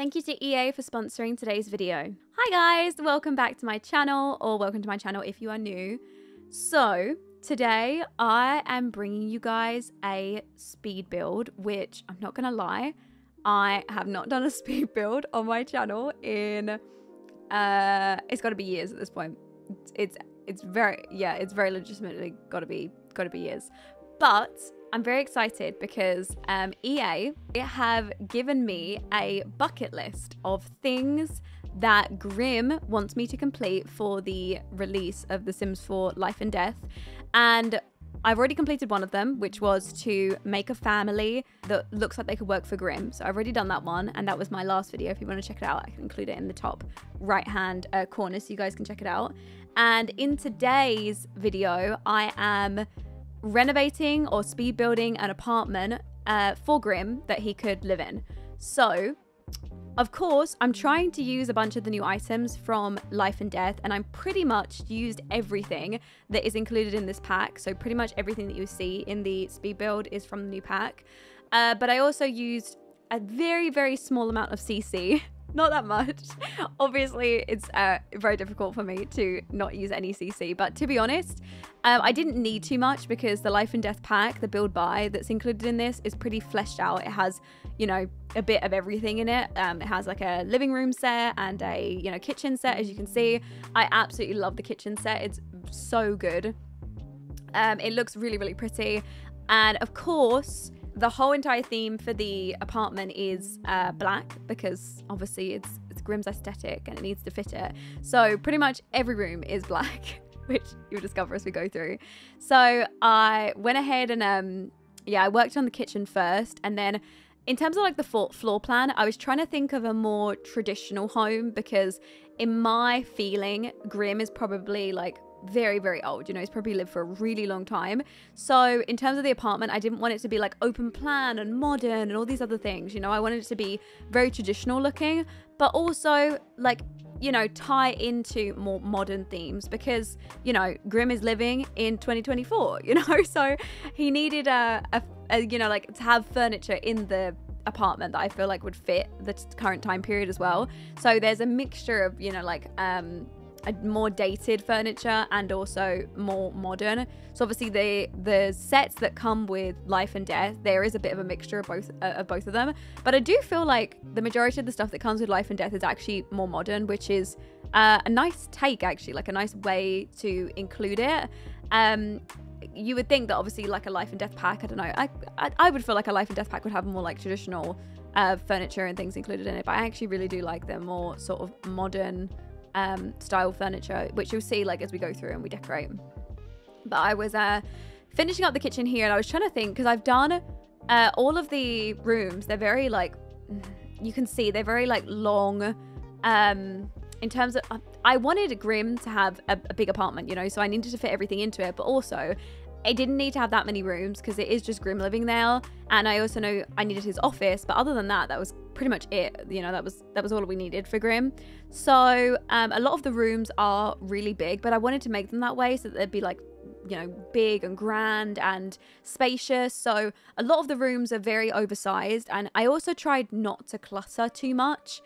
Thank you to EA for sponsoring today's video. Hi guys, welcome back to my channel, or welcome to my channel if you are new. So today I am bringing you guys a speed build, which I'm not gonna lie, I have not done a speed build on my channel in it's got to be years at this point. It's very legitimately got to be years. But I'm very excited because EA have given me a bucket list of things that Grim wants me to complete for the release of The Sims 4 Life and Death. And I've already completed one of them, which was to make a family that looks like they could work for Grim. So I've already done that one, and that was my last video. If you want to check it out, I can include it in the top right hand corner so you guys can check it out. And in today's video, I am renovating or speed building an apartment for Grim that he could live in. So of course I'm trying to use a bunch of the new items from Life and Death, and I'm pretty much used everything that is included in this pack. So pretty much everything that you see in the speed build is from the new pack, but I also used a very small amount of CC. Not that much. Obviously, it's very difficult for me to not use any CC, but to be honest, I didn't need too much because the Life and Death pack, the build buy that's included in this, is pretty fleshed out. It has, you know, a bit of everything in it. It has like a living room set and a, you know, kitchen set, as you can see. I absolutely love the kitchen set. It's so good. It looks really pretty. And of course, the whole entire theme for the apartment is black, because obviously it's Grim's aesthetic and it needs to fit it. So pretty much every room is black, which you'll discover as we go through. So I went ahead and yeah, I worked on the kitchen first, and then in terms of like the floor plan, I was trying to think of a more traditional home, because in my feeling, Grim is probably like very old, you know, he's probably lived for a really long time. So in terms of the apartment, I didn't want it to be like open plan and modern and all these other things, you know. I wanted it to be very traditional looking, but also like, you know, tie into more modern themes, because, you know, Grim is living in 2024, you know, so he needed a you know, like to have furniture in the apartment that I feel like would fit the current time period as well. So there's a mixture of, you know, like a more dated furniture and also more modern. So obviously the sets that come with Life and Death, there is a bit of a mixture of both of them, but I do feel like the majority of the stuff that comes with Life and Death is actually more modern, which is a nice take, actually, like a nice way to include it. You would think that obviously like a Life and Death pack, I don't know, I would feel like a Life and Death pack would have more like traditional furniture and things included in it, but I actually really do like the more sort of modern style furniture, which you'll see like as we go through and we decorate. But I was finishing up the kitchen here, and I was trying to think, because I've done all of the rooms, they're very like, you can see they're very like long in terms of, I wanted Grim to have a big apartment, you know, so I needed to fit everything into it, but also I didn't need to have that many rooms because it is just Grim living there. And I also know I needed his office, but other than that, that was pretty much it. You know, that was all we needed for Grim. So a lot of the rooms are really big, but I wanted to make them that way so that they'd be like, you know, big and grand and spacious. So a lot of the rooms are very oversized, and I also tried not to clutter too much.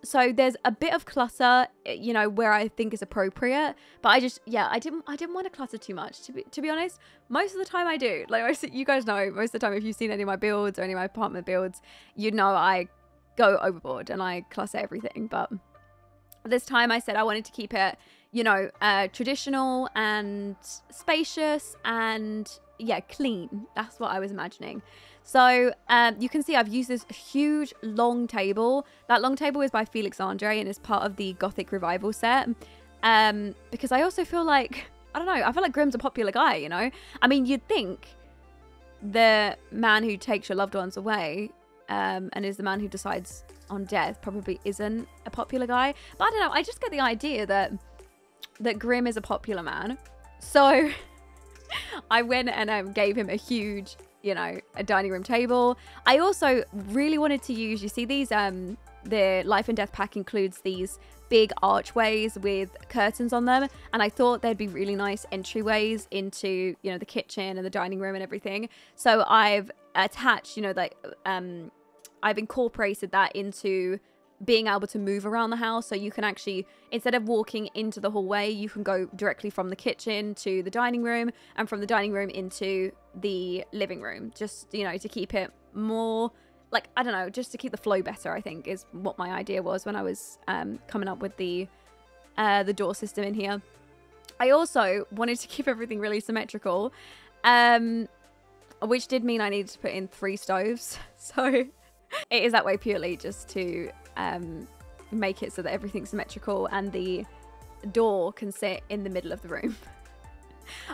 So there's a bit of clutter, you know, where I think is appropriate, but I just, yeah, I didn't want to clutter too much, to be honest. Most of the time I do, like you guys know, most of the time if you've seen any of my builds or any of my apartment builds, you know I go overboard and I clutter everything. But this time I said I wanted to keep it, you know, traditional and spacious and, yeah, clean. That's what I was imagining. So you can see I've used this huge long table. That long table is by Felix Andre and is part of the Gothic Revival set. Because I also feel like, I don't know, I feel like Grim's a popular guy, you know? I mean, you'd think the man who takes your loved ones away and is the man who decides on death probably isn't a popular guy. But I don't know, I just get the idea that Grim is a popular man. So I went and gave him a huge, you know, a dining room table. I also really wanted to use, you see these, the Life and Death pack includes these big archways with curtains on them, and I thought they'd be really nice entryways into, you know, the kitchen and the dining room and everything. So I've attached, you know, like I've incorporated that into being able to move around the house. So you can actually, instead of walking into the hallway, you can go directly from the kitchen to the dining room, and from the dining room into the living room, just, you know, to keep it more like, I don't know, just to keep the flow better, I think is what my idea was when I was coming up with the door system in here. I also wanted to keep everything really symmetrical, which did mean I needed to put in 3 stoves. So it is that way purely just to make it so that everything's symmetrical and the door can sit in the middle of the room.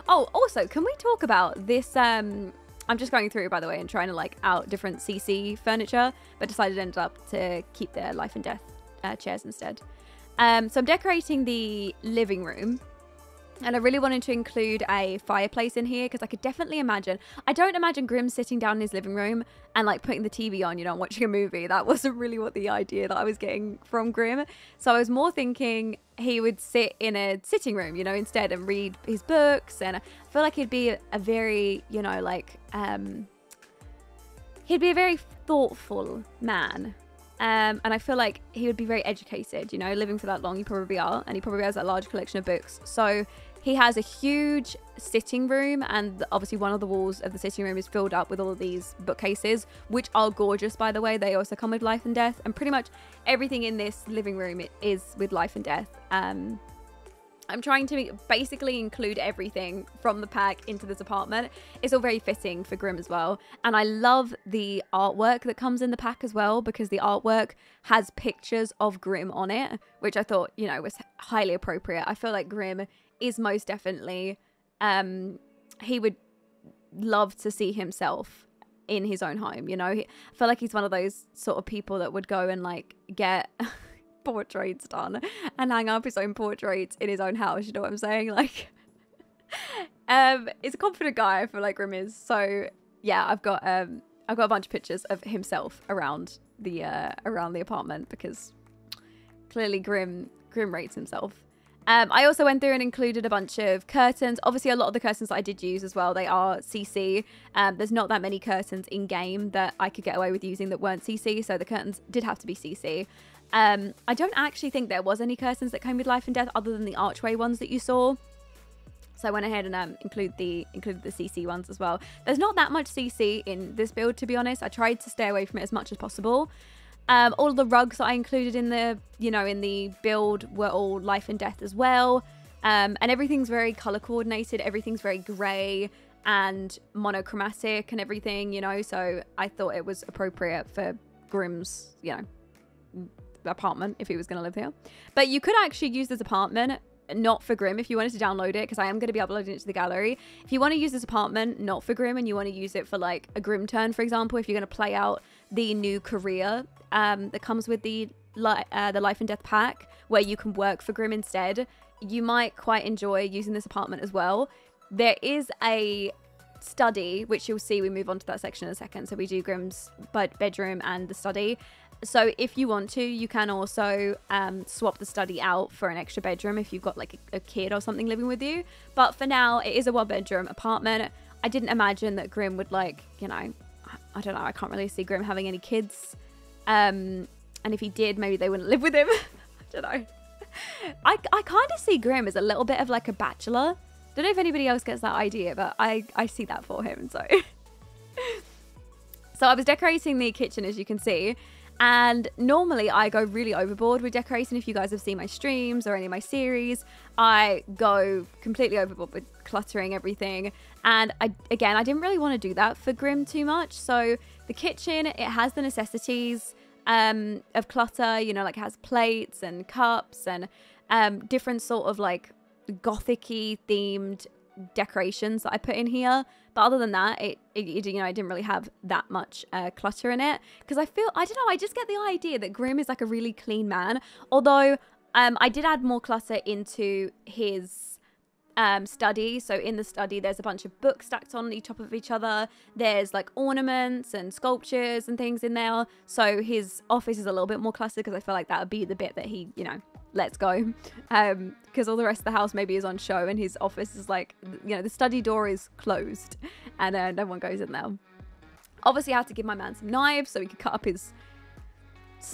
Oh, also, can we talk about this? I'm just going through, by the way, and trying to like out different CC furniture, but decided ended up to keep their life and death chairs instead. So I'm decorating the living room. And I really wanted to include a fireplace in here because I could definitely imagine. I don't imagine Grim sitting down in his living room and like putting the TV on, you know, and watching a movie. That wasn't really what the idea that I was getting from Grim. So I was more thinking he would sit in a sitting room, you know, instead, and read his books. And I feel like he'd be a very, you know, like, he'd be a very thoughtful man. And I feel like he would be very educated, you know, living for that long, he probably are. And he probably has a large collection of books. So he has a huge sitting room, and obviously one of the walls of the sitting room is filled up with all of these bookcases, which are gorgeous, by the way. They also come with life and death, and pretty much everything in this living room is with life and death. I'm trying to basically include everything from the pack into this apartment. It's all very fitting for Grim as well. And I love the artwork that comes in the pack as well, because the artwork has pictures of Grim on it, which I thought, you know, was highly appropriate. I feel like Grim is most definitely, he would love to see himself in his own home, you know. I feel like he's one of those sort of people that would go and like get portraits done and hang up his own portraits in his own house, you know what I'm saying? Like, he's a confident guy, I feel like Grim is. So yeah, I've got a bunch of pictures of himself around the apartment, because clearly Grim rates himself. I also went through and included a bunch of curtains. Obviously, a lot of the curtains that I did use as well, they are CC. There's not that many curtains in game that I could get away with using that weren't CC, so the curtains did have to be CC. I don't actually think there was any curtains that came with life and death other than the archway ones that you saw. So I went ahead and included the CC ones as well. There's not that much CC in this build, to be honest. I tried to stay away from it as much as possible. All of the rugs that I included in the, you know, in the build were all life and death as well. And everything's very color coordinated. Everything's very grey and monochromatic and everything, you know. So I thought it was appropriate for Grim's, you know, apartment if he was going to live here. But you could actually use this apartment not for Grim if you wanted to download it, because I am going to be uploading it to the gallery. If you want to use this apartment not for Grim and you want to use it for like a Grim turn, for example, if you're going to play out the new career that comes with the life and death pack where you can work for Grim instead, you might quite enjoy using this apartment as well. There is a study, which you'll see, we move on to that section in a second. So we do Grim's bedroom and the study. So if you want to, you can also swap the study out for an extra bedroom if you've got like a kid or something living with you. But for now, it is a 1-bedroom apartment. I didn't imagine that Grim would, like, you know, I don't know. I can't really see Grim having any kids. And if he did, maybe they wouldn't live with him. I don't know. I kind of see Grim as a little bit of like a bachelor. Don't know if anybody else gets that idea, but I see that for him. So, so I was decorating the kitchen, as you can see. And normally I go really overboard with decorating. If you guys have seen my streams or any of my series, I go completely overboard with cluttering everything. And I didn't really want to do that for Grim too much. So the kitchen, it has the necessities of clutter, you know, like it has plates and cups and different sort of like gothic-y themed decorations that I put in here. But other than that, it you know, I didn't really have that much clutter in it, because I don't know, I just get the idea that Grim is like a really clean man. Although I did add more clutter into his study. So in the study, there's a bunch of books stacked on top of each other. There's like ornaments and sculptures and things in there. So his office is a little bit more cluttered, because I feel like that would be the bit that he, you know, lets go, because all the rest of the house maybe is on show, and his office is like, you know, the study door is closed and no one goes in there. Obviously I have to give my man some knives so he can cut up his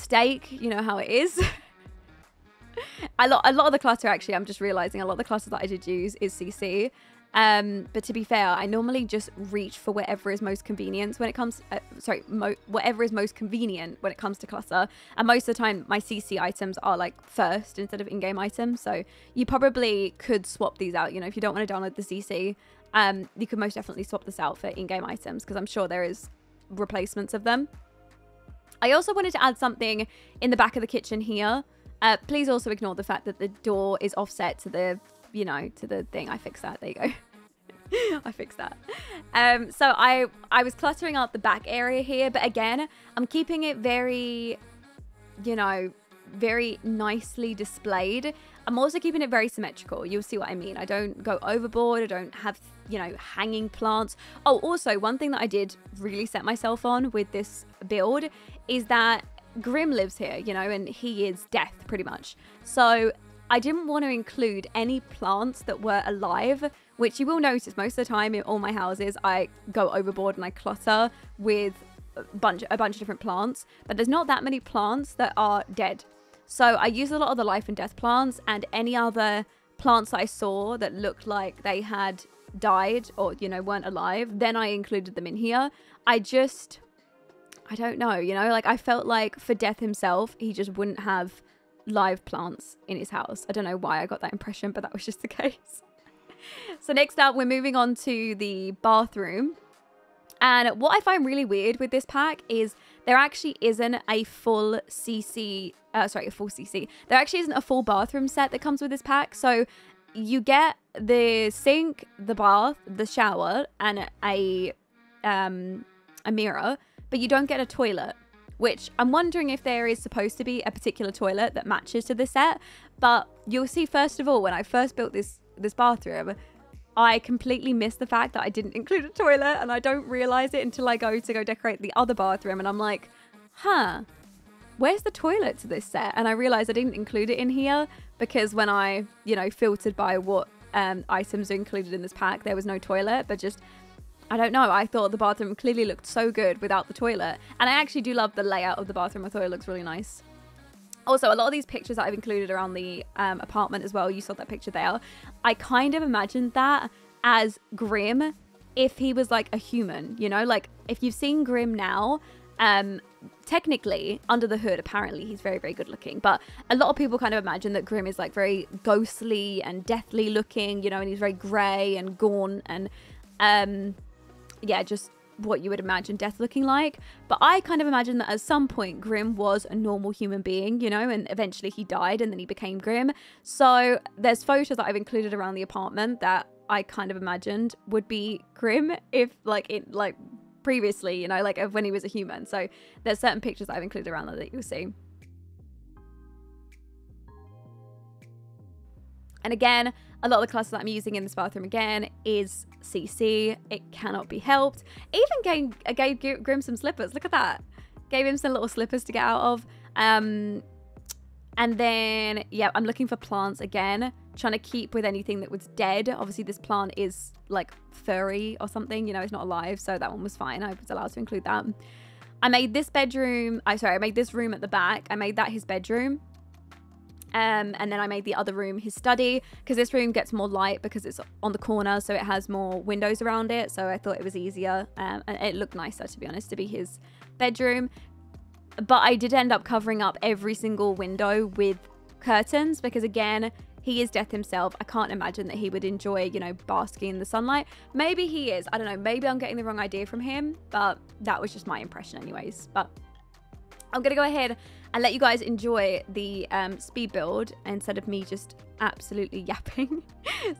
mistake. You know how it is. A lot of the clutter, actually, I'm just realizing a lot of the clutter that I did use is CC. But to be fair, I normally just reach for whatever is most convenient when it comes, whatever is most convenient when it comes to clutter. And most of the time, my CC items are like first instead of in-game items. So you probably could swap these out. You know, if you don't want to download the CC, you could most definitely swap this out for in-game items because I'm sure there is replacements of them. I also wanted to add something in the back of the kitchen here. Please also ignore the fact that the door is offset to the, you know, to the thing. I fixed that. There you go. I fixed that. So I was cluttering out the back area here, but again, I'm keeping it very, you know, very nicely displayed. I'm also keeping it very symmetrical. You'll see what I mean. I don't go overboard. I don't have, you know, hanging plants. Oh, also one thing that I did really set myself on with this build is that Grim lives here, you know, and he is death pretty much. So I didn't want to include any plants that were alive, which you will notice most of the time in all my houses, I go overboard and I clutter with a bunch of different plants, but there's not that many plants that are dead. So I use a lot of the life and death plants, and any other plants that I saw that looked like they had died or, you know, weren't alive, then I included them in here. I don't know, you know, like I felt like for Death himself, he just wouldn't have live plants in his house. I don't know why I got that impression, but that was just the case. So next up, we're moving on to the bathroom. And what I find really weird with this pack is there actually isn't a full CC, There actually isn't a full bathroom set that comes with this pack. So you get the sink, the bath, the shower, and a mirror, but you don't get a toilet, which I'm wondering if there is supposed to be a particular toilet that matches to the set. But you'll see, first of all, when I first built this bathroom, I completely missed the fact that I didn't include a toilet, and I don't realize it until I go decorate the other bathroom, and I'm like, huh, where's the toilet to this set? And I realized I didn't include it in here because when I, you know, filtered by what items are included in this pack, there was no toilet. But just, I don't know, I thought the bathroom clearly looked so good without the toilet. And I actually do love the layout of the bathroom. I thought it looks really nice. Also, a lot of these pictures that I've included around the apartment as well, you saw that picture there, I kind of imagined that as Grim if he was like a human, you know, like if you've seen Grim now, technically under the hood, apparently he's very, very good looking, but a lot of people kind of imagine that Grim is like very ghostly and deathly looking, you know, and he's very grey and gaunt and yeah, just what you would imagine death looking like. But I kind of imagine that at some point Grim was a normal human being, you know, and eventually he died and then he became Grim. So there's photos that I've included around the apartment that I kind of imagined would be Grim if like previously, you know, like when he was a human. So there's certain pictures that I've included around that you'll see. And again, a lot of the cluster that I'm using in this bathroom again is CC. It cannot be helped. Even gave Grim some slippers. Look at that. Gave him some little slippers to get out of. And then, yeah, I'm looking for plants again. Trying to keep with anything that was dead. Obviously, this plant is like furry or something. You know, it's not alive. So that one was fine. I was allowed to include that. I made this bedroom. I made this room at the back. I made that his bedroom. And then I made the other room his study because this room gets more light because it's on the corner, so it has more windows around it, so I thought it was easier and it looked nicer, to be honest, to be his bedroom. But I did end up covering up every single window with curtains because, again, he is death himself. I can't imagine that he would enjoy, you know, basking in the sunlight. Maybe he is, I don't know, maybe I'm getting the wrong idea from him, but that was just my impression anyways. But I'm gonna go ahead and let you guys enjoy the speed build instead of me just absolutely yapping.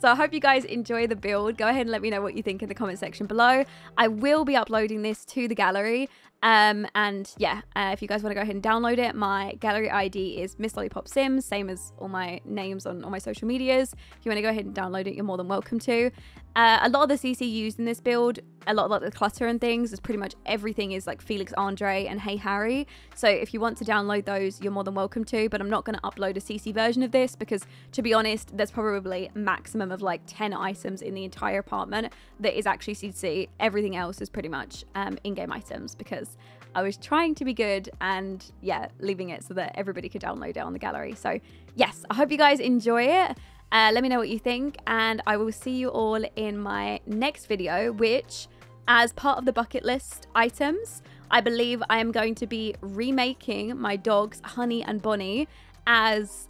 So I hope you guys enjoy the build. Go ahead and let me know what you think in the comment section below. I will be uploading this to the gallery. And yeah, if you guys want to go ahead and download it, my gallery ID is MissLollypopSims, same as all my names on all my social medias. If you want to go ahead and download it, you're more than welcome to. A lot of the CC used in this build, a lot of like the clutter and things, is pretty much everything is like Felix Andre and Hey Harry. So if you want to download those, you're more than welcome to, but I'm not going to upload a CC version of this because, to be honest, there's probably a maximum of like 10 items in the entire apartment that is actually CC. Everything else is pretty much in-game items because I was trying to be good and yeah, leaving it so that everybody could download it on the gallery. So yes, I hope you guys enjoy it. Let me know what you think, and I will see you all in my next video, which, as part of the bucket list items, I believe I am going to be remaking my dogs Honey and Bonnie as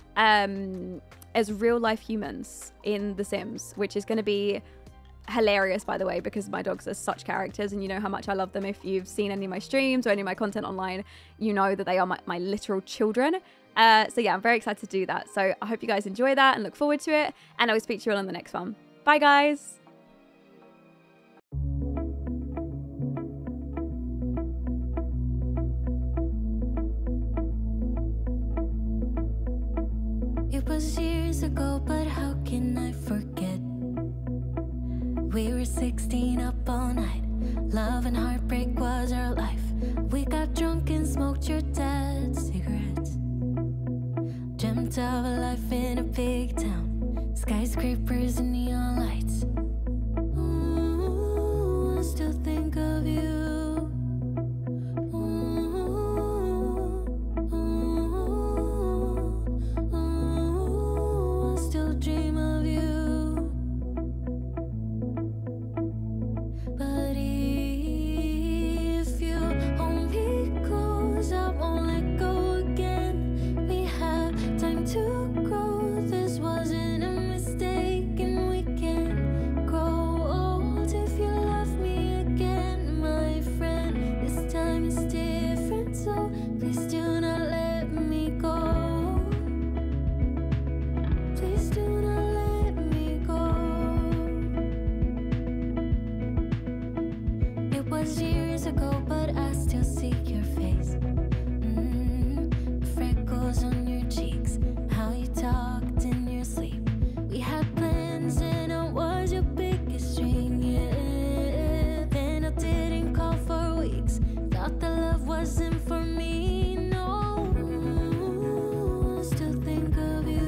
real life humans in The Sims, which is going to be hilarious, by the way, because my dogs are such characters and you know how much I love them. If you've seen any of my streams or any of my content online, you know that they are my literal children. So yeah, I'm very excited to do that. So I hope you guys enjoy that and look forward to it, and I will speak to you all on the next one. Bye guys. It was years ago, but how can I forget? We were 16 up all night. Love and heartbreak was our life. We got drunk and smoked your dad's cigarettes. Dreamt of a life in a big town, skyscrapers and neon lights. Ooh, I still think of you. Years ago, but I still see your face. Freckles on your cheeks, how you talked in your sleep. We had plans and I was your biggest dream, yeah. Then I didn't call for weeks, thought the love wasn't for me, no. I still think of you.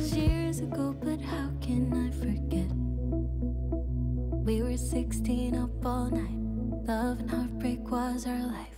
Years ago, but how can I forget? We were 16 up all night. Love and heartbreak was our life.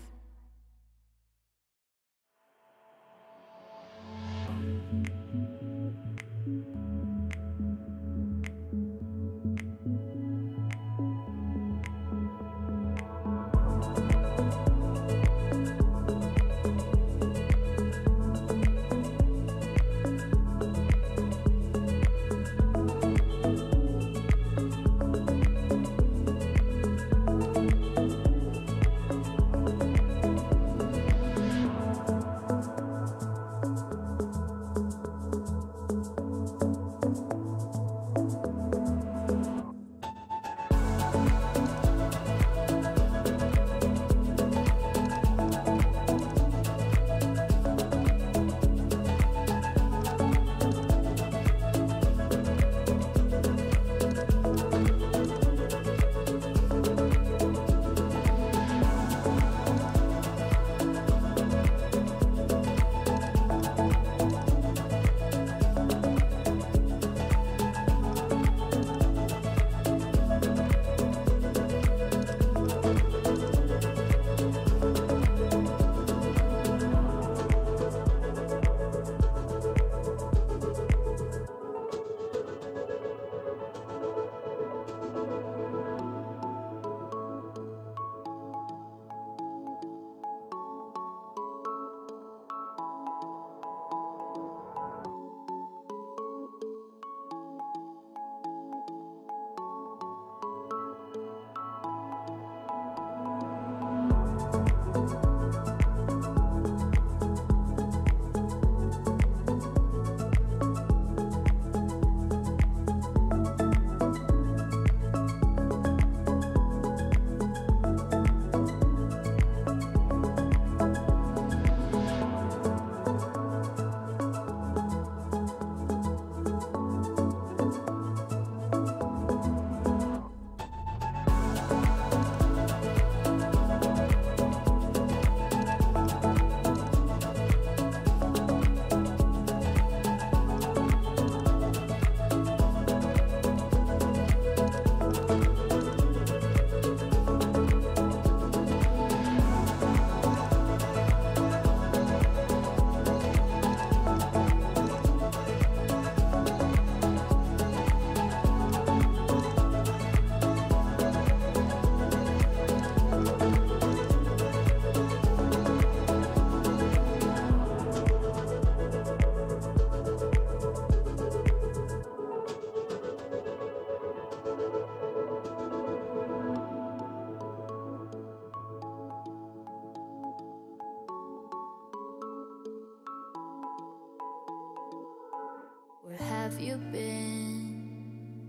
Where have you been?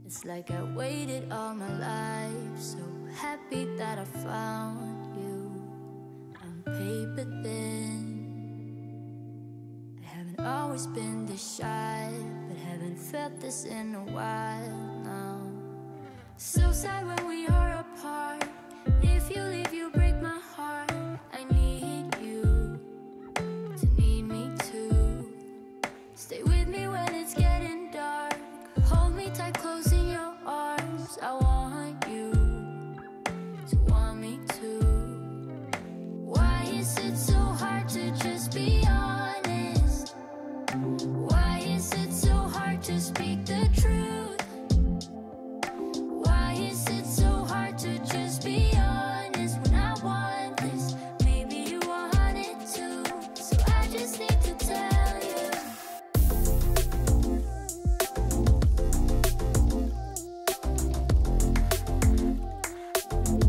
It's like I waited all my life, so happy that I found you. I'm paper thin. I haven't always been this shy, but haven't felt this in a while now. So sad when we are apart. If you leave, you break my heart. I need you to need me too. Stay with me when it's getting dark. Hold me tight, close in your arms. I want you to want me too. Why is it so hard to just be honest? Why is it so hard to speak the truth? Why is it so hard to just be honest when I want this? Maybe you want it too, so I just need to tell you.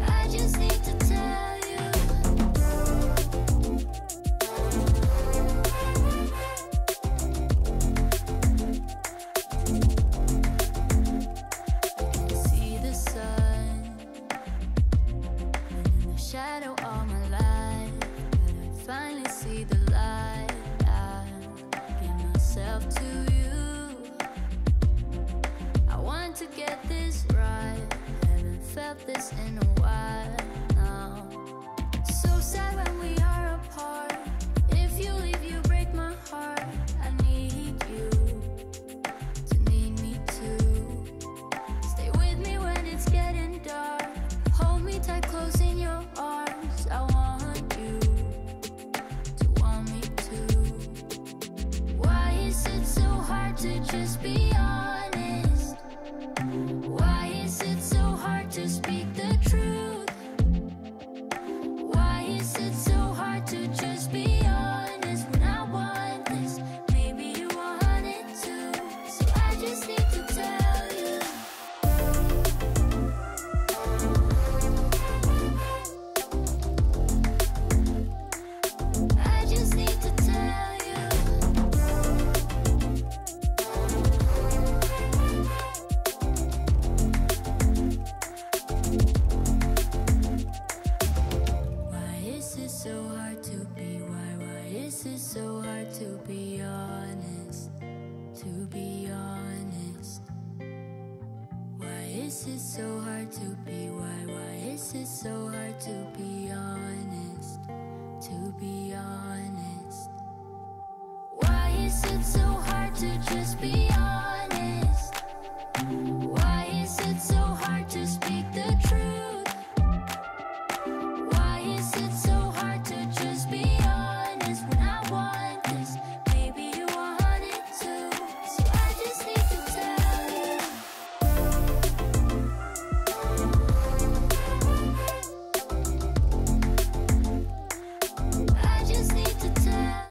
I just need to tell you. I can see the sun in the shadow all my life, but I finally see the light. I give myself to you. I want to get this right. Haven't felt this in a while now. So sad when we are apart. If you leave, you break my heart. I need you to need me too. Stay with me when it's getting dark. Hold me tight, close in your arms. I want you to want me too. Why is it so hard to just be honest? Why is it so hard to speak the truth? Why is it so hard to just be honest when I want this? Maybe you want it too, so I just need to tell you. I just need to tell you. Why is it so hard to be? Why is it so hard to be honest? To be honest. Why is it so hard to be? Why is it so hard to be honest? To be honest. Why is it so hard to just be